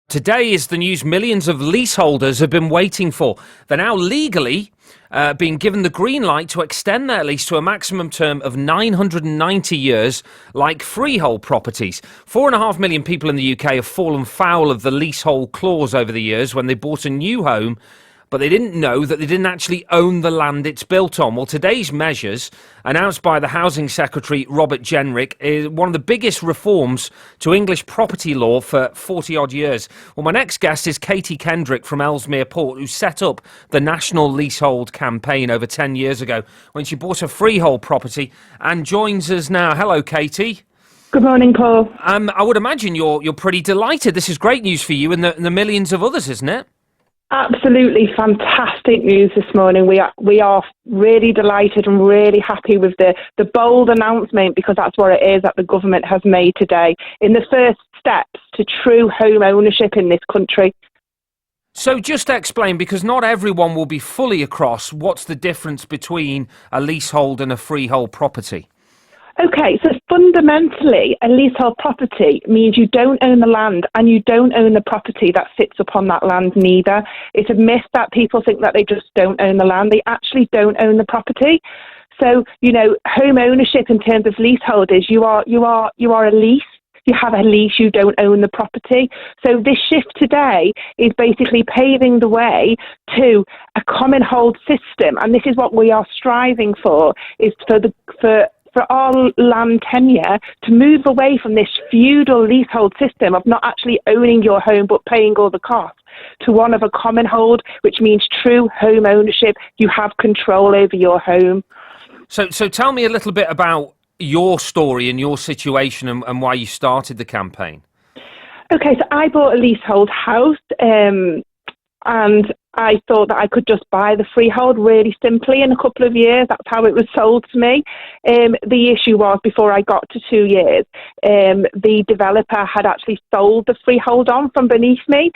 Today is the news millions of leaseholders have been waiting for. They're now legally being given the green light to extend their lease to a maximum term of 990 years, like freehold properties. 4.5 million people in the UK have fallen foul of the leasehold clause over the years when they bought a new home, but they didn't know that they didn't actually own the land it's built on. Well, today's measures, announced by the Housing Secretary Robert Kendrick, is one of the biggest reforms to English property law for 40-odd years. Well, my next guest is Kendrick from Ellesmere Port, who set up the National Leasehold Campaign over 10 years ago when she bought a freehold property and joins us now. Hello, Katie. Good morning, Paul. I would imagine you're pretty delighted. This is great news for you and the millions of others, isn't it? Absolutely fantastic news this morning. We are really delighted and really happy with the bold announcement, because that's what it is that the government has made today in the first steps to true home ownership in this country. So just explain, because not everyone will be fully across, what's the difference between a leasehold and a freehold property? Okay, so fundamentally, a leasehold property means you don't own the land and you don't own the property that sits upon that land neither. It's a myth that people think that they just don't own the land. They actually don't own the property. So, home ownership in terms of leasehold is you are a lease. You have a lease, you don't own the property. So this shift today is basically paving the way to a common hold system. And this is what we are striving for, is for our land tenure to move away from this feudal leasehold system of not actually owning your home but paying all the costs, to one of a common hold, which means true home ownership. You have control over your home. So tell me a little bit about your story and your situation and why you started the campaign. Okay, so I bought a leasehold house and I thought that I could just buy the freehold really simply in a couple of years. That's how it was sold to me. The issue was, before I got to 2 years, the developer had actually sold the freehold on from beneath me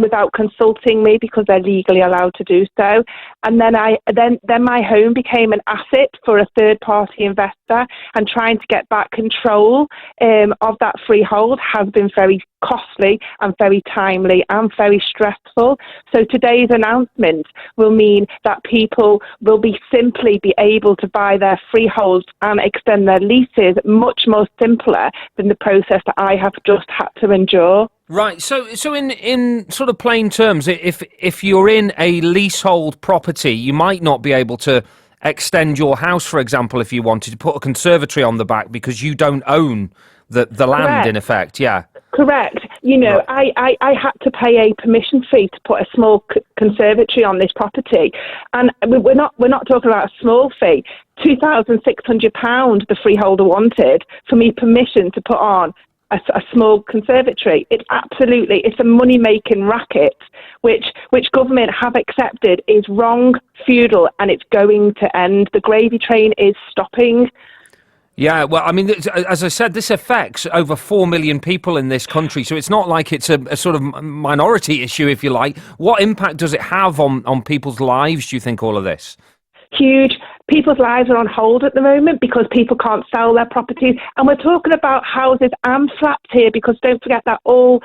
without consulting me, because they're legally allowed to do so. And then my home became an asset for a third-party investor, and trying to get back control of that freehold has been very costly and very timely and very stressful. So today's announcement will mean that people will simply be able to buy their freeholds and extend their leases much more simpler than the process that I have just had to endure. Right. So in sort of plain terms, if you're in a leasehold property, you might not be able to extend your house, for example, if you wanted to put a conservatory on the back, because you don't own the land. Correct. In effect. Yeah. Correct. Right. I had to pay a permission fee to put a small conservatory on this property, and we're not talking about a small fee. £2,600 the freeholder wanted for me permission to put on a small conservatory. It's a money-making racket, which government have accepted is wrong, feudal, and it's going to end. The gravy train is stopping. Yeah, well, I mean, as I said, this affects over 4 million people in this country, so it's not like it's a sort of minority issue, if you like. What impact does it have on people's lives, do you think, all of this? Huge. People's lives are on hold at the moment because people can't sell their properties. And we're talking about houses and flats here, because don't forget that all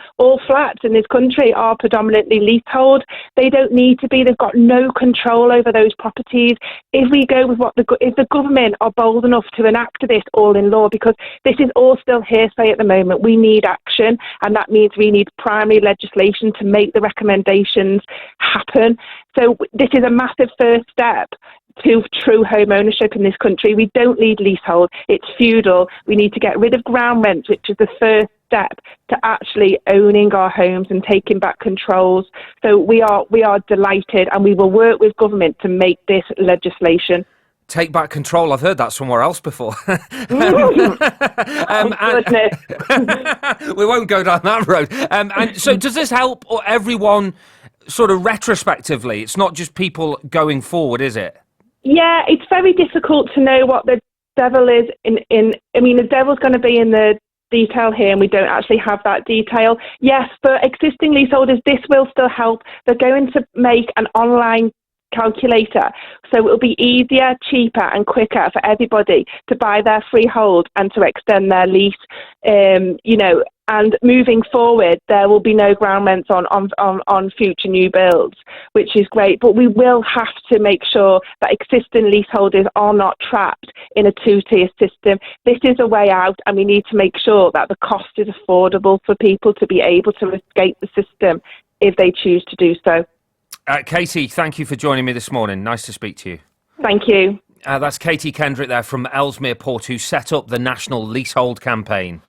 flats in this country are predominantly leasehold. They don't need to be. They've got no control over those properties. If we go with if the government are bold enough to enact this all in law, because this is all still hearsay at the moment, we need action, and that means we need primary legislation to make the recommendations happen. So this is a massive first step to true home ownership in this country. We don't need leasehold. It's feudal. We need to get rid of ground rent, which is the first step to actually owning our homes and taking back controls. So we are delighted, and we will work with government to make this legislation. Take back control. I've heard that somewhere else before. Goodness. We won't go down that road. And so does this help everyone sort of retrospectively? It's not just people going forward, is it? Yeah, it's very difficult to know what the devil is the devil's going to be in the detail here, and we don't actually have that detail. Yes, for existing leaseholders, this will still help. They're going to make an online calculator, so it will be easier, cheaper and quicker for everybody to buy their freehold and to extend their lease. And moving forward, there will be no ground rents on future new builds, which is great. But we will have to make sure that existing leaseholders are not trapped in a two-tier system. This is a way out, and we need to make sure that the cost is affordable for people to be able to escape the system if they choose to do so. Katie, thank you for joining me this morning. Nice to speak to you. Thank you. That's Katie Kendrick there from Ellesmere Port, who set up the National Leasehold Campaign.